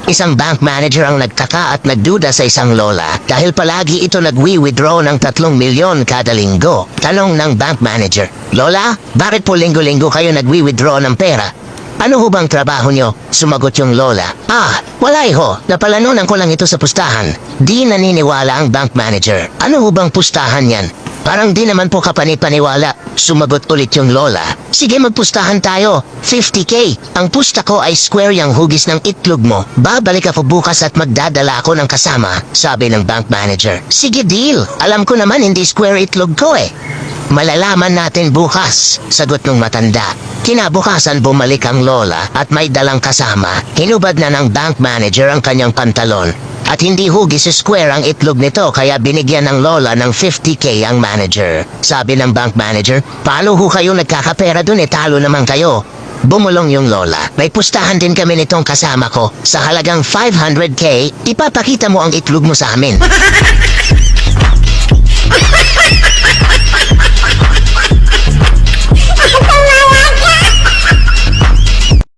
Isang bank manager ang nagtaka at nagduda sa isang lola dahil palagi ito nagwi-withdraw ng 3 milyon kada linggo. Tanong ng bank manager, "Lola, bakit po linggo-linggo kayo nagwi-withdraw ng pera? Ano ho bang trabaho nyo?" Sumagot yung lola, "Wala ho. Napalanunan ko lang ito sa pustahan." Di naniniwala ang bank manager. "Ano ho bang pustahan yan? Parang di naman po kapanipaniwala." Sumagot ulit yung lola, "Sige, magpustahan tayo. 50K. Ang pusta ko ay square yung hugis ng itlog mo. Babalik ako bukas at magdadala ako ng kasama." Sabi ng bank manager. "Sige, deal. Alam ko naman hindi square itlog ko eh." "Malalaman natin bukas," sagot ng matanda. Kinabukasan bumalik ang lola at may dalang kasama. Hinubad na ng bank manager ang kanyang pantalon. At hindi hugis square ang itlog nito kaya binigyan ng lola ng 50K ang manager. Sabi ng bank manager, "Paano ho kayo nagkakapera dun, talo naman kayo?" Bumulong yung lola. "May pustahan din kami nitong kasama ko. Sa halagang 500K, ipapakita mo ang itlog mo sa amin."